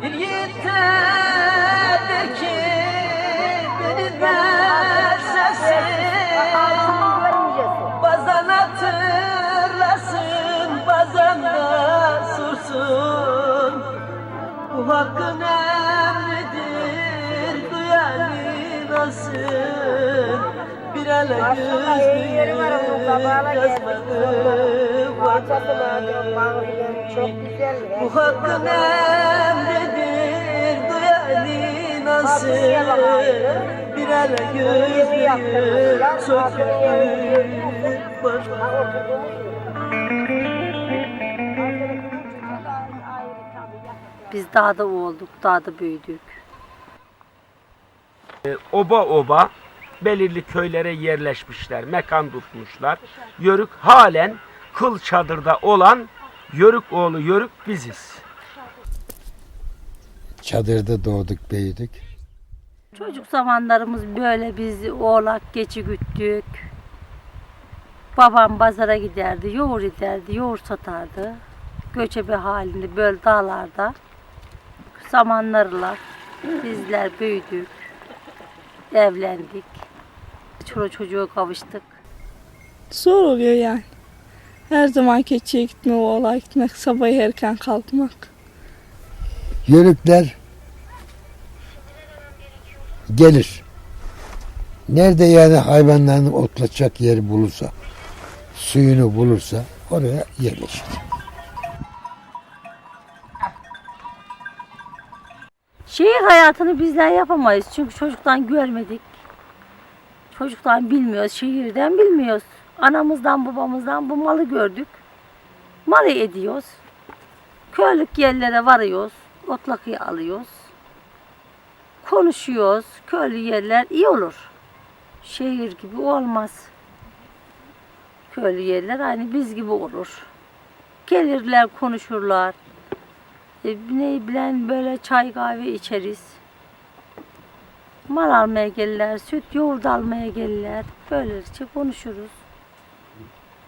Bir yeter ki beni versesin, bazen hatırlasın, bazen de sursun. Bu hakkın emridir, duyan inasın. Bir ele gözlüğüm yazmadı bu hakkın emridir, duyan inansın. Bir ele gözlüğüm sökülür bana. Biz dağda olduk, dağda büyüdük. Oba oba belirli köylere yerleşmişler, mekan tutmuşlar. Yörük halen kıl çadırda olan Yörük oğlu Yörük biziz. Çadırda doğduk, büyüdük. Çocuk zamanlarımız böyle, biz oğlak geçi güttük. Babam pazara giderdi, yoğurt ederdi, yoğurt satardı. Göçebe halinde böyle dağlarda. Zamanlarla bizler büyüdük, evlendik. Çoluk çocuğa kavuştuk. Zor oluyor yani. Her zaman keçiye gitmek, oğlağa gitmek, sabah erken kalkmak. Yörükler gelir. Nerede yani hayvanlarını otlatacak yer bulursa, suyunu bulursa oraya yerleşir. Şehir hayatını bizler yapamayız çünkü çocuktan görmedik. Çocuktan bilmiyoruz, şehirden bilmiyoruz. Anamızdan babamızdan bu malı gördük. Malı ediyoruz. Köylük yerlere varıyoruz. Otlakıyı alıyoruz. Konuşuyoruz. Köylü yerler iyi olur. Şehir gibi olmaz. Köylü yerler aynı biz gibi olur. Gelirler, konuşurlar. Ne bilen böyle çay kahve içeriz. Mal almaya gelirler, süt yoğurt almaya gelirler. Böylece konuşuruz.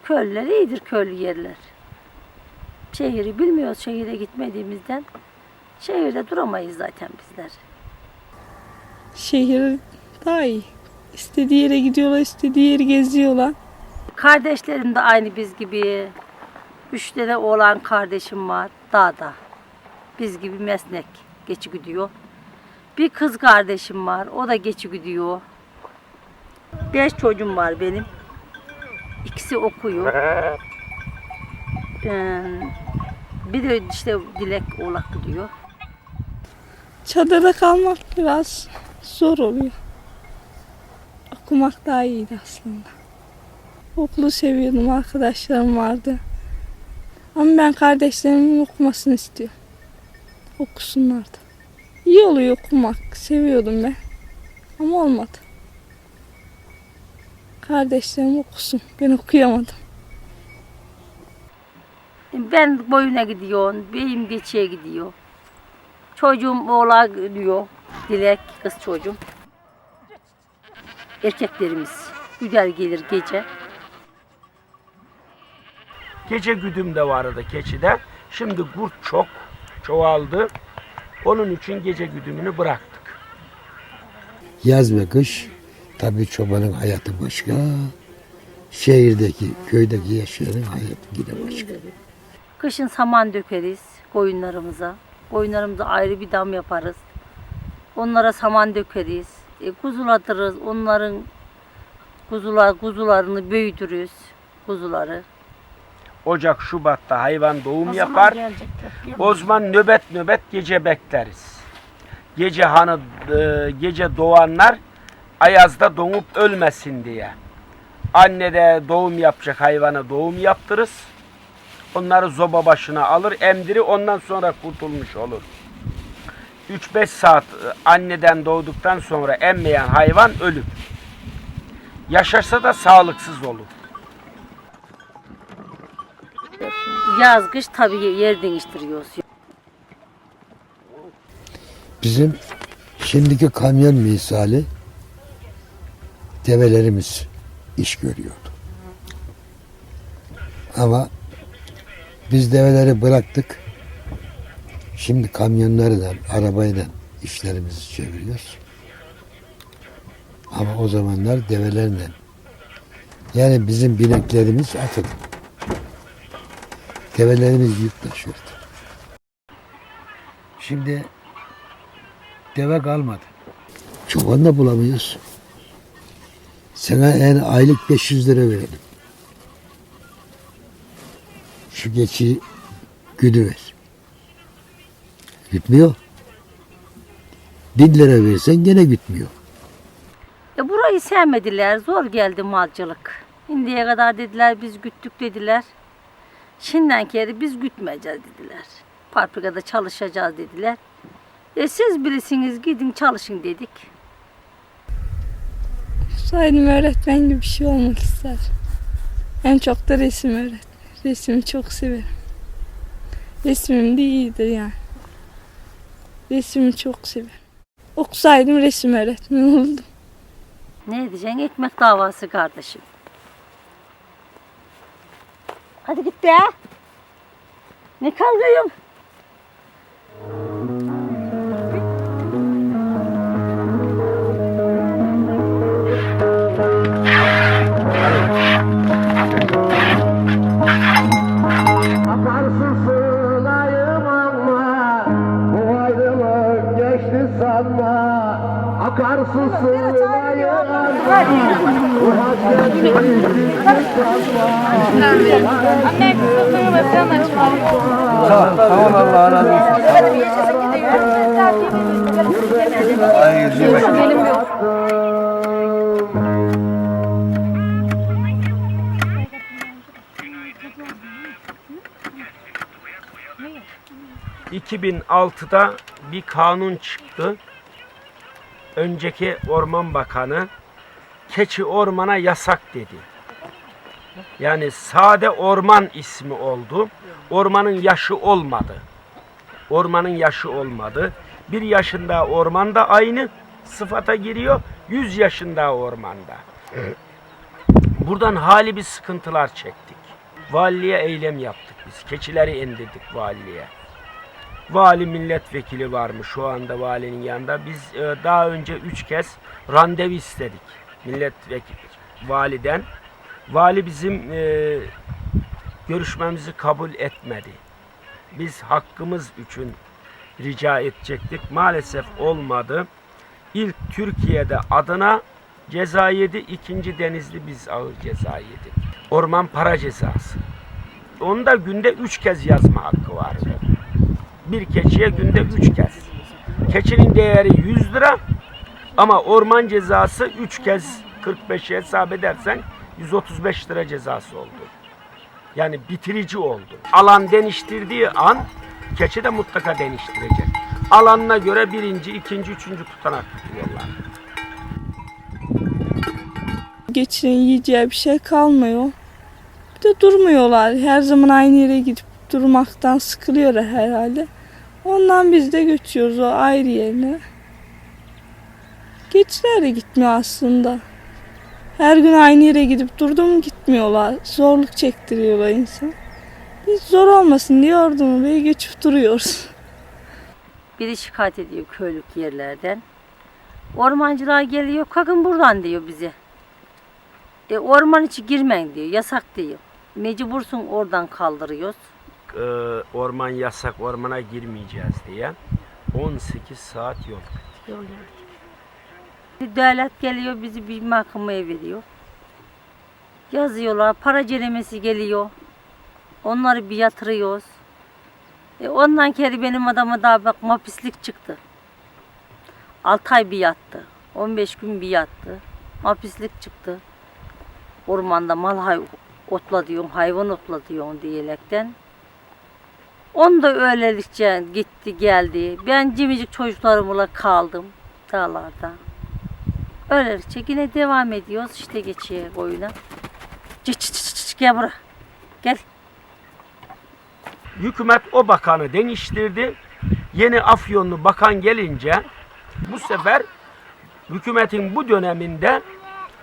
Köylüler iyidir, köylü yerler. Şehri bilmiyoruz, şehire gitmediğimizden. Şehirde duramayız zaten bizler. Şehir daha iyi. İstediği yere gidiyorlar, istediği yeri geziyorlar. Kardeşlerim de aynı biz gibi. 3 tane oğlan kardeşim var dağda. Biz gibi mesnek geçi gidiyor. Bir kız kardeşim var, o da geçi gidiyor. 5 çocuğum var benim. İkisi okuyor. Bir de işte Dilek oğlak gidiyor. Çadırda kalmak biraz zor oluyor. Okumak daha iyiydi aslında. Okulu seviyordum, arkadaşlarım vardı. Ama ben kardeşlerimin okumasını istiyorum. Okusunlar da. İyi oluyor okumak, seviyordum ben. Ama olmadı. Kardeşlerim okusun, ben okuyamadım. Ben boyuna gidiyorum, beyim geçiye gidiyor. Çocuğum oğlak gidiyor, Dilek kız çocuğum. Erkeklerimiz güzel gelir gece. Gece güdüm de vardı keçide. Şimdi kurt çok çoğaldı. Onun için gece güdümünü bıraktık. Yaz ve kış tabii çobanın hayatı başka. Şehirdeki, köydeki yaşayanın hayatı yine başka. Kışın saman dökeriz koyunlarımıza. Koyunlarımıza ayrı bir dam yaparız. Onlara saman dökeriz. Kuzulatırız. Onların kuzularını büyütürüz. Kuzuları. Ocak, Şubat'ta hayvan doğum yapar. O zaman nöbet nöbet gece bekleriz. Gece doğanlar ayazda donup ölmesin diye. Anne de doğum yapacak hayvana doğum yaptırırız. Onları zoba başına alır, emdiri, ondan sonra kurtulmuş olur. 3-5 saat anneden doğduktan sonra emmeyen hayvan ölür. Yaşarsa da sağlıksız olur. Yaz kış tabii yer değiştiriyoruz. Bizim şimdiki kamyon misali develerimiz iş görüyordu. Ama biz develeri bıraktık. Şimdi kamyonlarla, arabayla işlerimizi çeviriyoruz. Ama o zamanlar develerle. Yani bizim bineklerimiz atıl. Develerimiz yük taşıyordu. Şimdi deve kalmadı. Çoban da bulamıyoruz. Sana en aylık 500 lira verelim. Şu geçi güdü ver. Gütmüyor. 1000 lira versen gene gütmüyor. Burayı sevmediler. Zor geldi malcılık. Şimdiye kadar dediler biz güttük dediler. Şimdiden kere biz gütmeyeceğiz dediler. Fabrikada çalışacağız dediler. Siz birisiniz gidin çalışın dedik. Saydım öğretmen gibi bir şey olmak ister. En çok da resim öğretmeni. Resmi çok severim. Resmim de iyidir yani. Resmi çok severim. Okusaydım resim öğretmeni oldum. Ne edeceksin? Ekmek davası kardeşim. Hadi git be. Ne kaldırıyorum? Akarsın sığınayım ama bu ayrılık geçti sanma. Akarsın sığınayım ama bu hasret geçti sanma. Anne kızım sen açma. Tamam Allah razı olsun. Benim yok. 2006'da bir kanun çıktı. Önceki Orman Bakanı keçi ormana yasak dedi. Yani sade orman ismi oldu. Ormanın yaşı olmadı. Ormanın yaşı olmadı. 1 yaşında ormanda aynı sıfata giriyor. 100 yaşında ormanda. Buradan hali bir sıkıntılar çektik. Valiliğe eylem yaptık biz. Keçileri indirdik valiliğe. Vali milletvekili varmış şu anda valinin yanında. Biz daha önce 3 kez randevu istedik milletvekili validen. Vali bizim görüşmemizi kabul etmedi. Biz hakkımız için rica edecektik. Maalesef olmadı. İlk Türkiye'de adına ceza yedi. 2. Denizli biz ağır ceza yedik. Orman para cezası. Onda günde 3 kez yazma hakkı vardı. Bir keçiye günde 3 kez. Keçinin değeri 100 lira ama orman cezası 3 kez 45'e hesap edersen 135 lira cezası oldu. Yani bitirici oldu. Alan deniştirdiği an keçi de mutlaka deniştirecek. Alanına göre 1., 2., 3. tutanak tutuyorlar. Geçinin yiyeceği bir şey kalmıyor. Bir de durmuyorlar. Her zaman aynı yere gidip durmaktan sıkılıyorlar herhalde. Ondan biz de götürüyoruz o ayrı yerine. Geçiler de gitmiyor aslında. Her gün aynı yere gidip durdum gitmiyorlar. Zorluk çektiriyorlar insan. Biz zor olmasın diye ordumu böyle geçip duruyoruz. Biri şikayet ediyor köylük yerlerden. Ormancılar geliyor, kalkın buradan diyor bize. Orman içi girmeyin diyor, yasak diyor. Mecbursun oradan kaldırıyoruz. Orman yasak, ormana girmeyeceğiz diye 18 saat yol. Devlet geliyor, bizi bir mahkemeye veriyor. Yazıyorlar, para ceremesi geliyor. Onları bir yatırıyoruz. Ondan kere benim adama daha bak mapislik çıktı. 6 ay bir yattı. 15 gün bir yattı. Mapislik çıktı. Ormanda mal otla diyorum, hayvan otla diyorum diyerekten. Onu da öylelikçe gitti geldi. Ben cimicik çocuklarımla kaldım dağlarda. Öylelikçe yine devam ediyoruz işte geçiyor oyuna. Gel buraya. Gel. Hükümet o bakanı değiştirdi. Yeni Afyonlu bakan gelince bu sefer hükümetin bu döneminde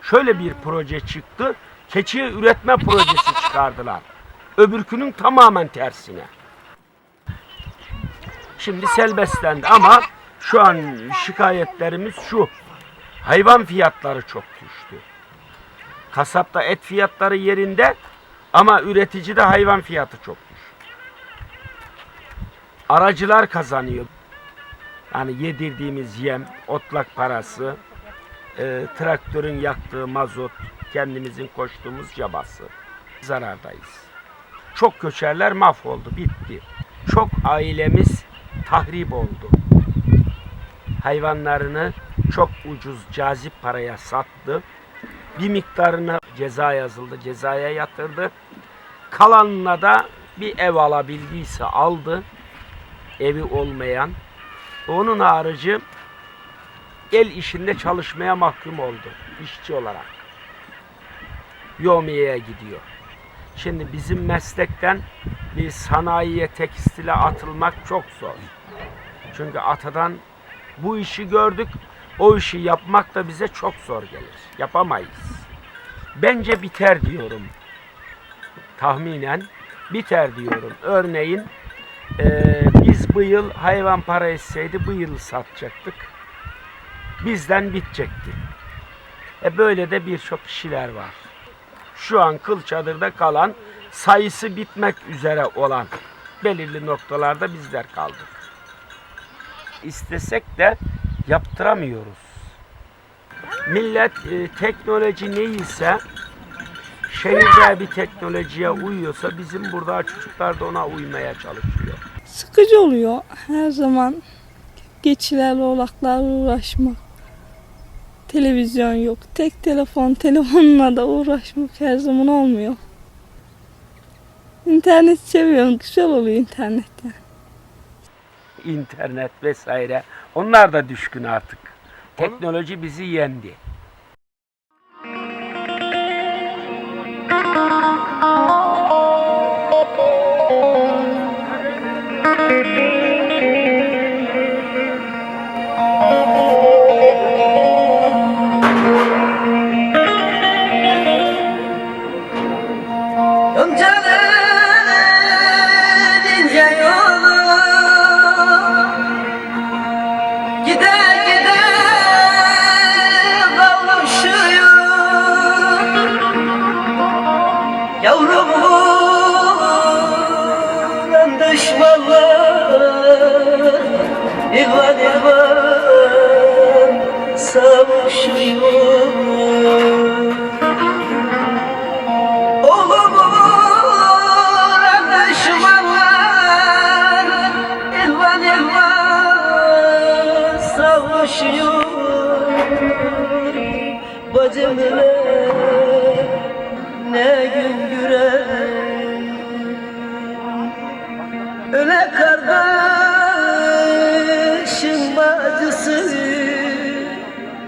şöyle bir proje çıktı. Keçi üretme projesi çıkardılar. Öbürkünün tamamen tersine. Şimdi serbestlendi ama şu an şikayetlerimiz şu. Hayvan fiyatları çok düştü. Kasapta et fiyatları yerinde ama üreticide hayvan fiyatı çok düştü. Aracılar kazanıyor. Yani yedirdiğimiz yem, otlak parası, traktörün yaktığı mazot, kendimizin koştuğumuz cabası. Zarardayız. Çok köçerler mahvoldu, bitti. Çok ailemiz tahrip oldu. Hayvanlarını çok ucuz, cazip paraya sattı. Bir miktarına ceza yazıldı, cezaya yatırdı. Kalanına da bir ev alabildiyse aldı. Evi olmayan. Onun harici el işinde çalışmaya mahkum oldu. İşçi olarak. Yevmiyeye gidiyor. Şimdi bizim meslekten bir sanayiye, tekstile atılmak çok zor. Çünkü atadan bu işi gördük. O işi yapmak da bize çok zor gelir. Yapamayız. Bence biter diyorum. Tahminen biter diyorum. Örneğin biz bu yıl hayvan para etseydi bu yıl satacaktık. Bizden bitecekti. Böyle de birçok kişiler var. Şu an Kılçadır'da kalan, sayısı bitmek üzere olan belirli noktalarda bizler kaldık. İstesek de yaptıramıyoruz. Millet teknoloji neyse, şehirde bir teknolojiye uyuyorsa bizim burada çocuklar da ona uymaya çalışıyor. Sıkıcı oluyor her zaman. Geçilerle, oğlaklarla uğraşmak. Televizyon yok. Tek telefonla da uğraşmak her zaman olmuyor. İnternet seviyorum. Güzel oluyor internette. İnternet vesaire. Onlar da düşkün artık. Teknoloji bizi yendi. Yavrumun düşmanlar İvan savuşuyor. Oğlumun düşmanlar İvan savuşuyor. Bacım ne gün gören öle kardeşin bacısı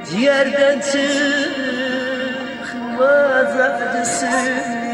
ciğerden çıkmaz acısı.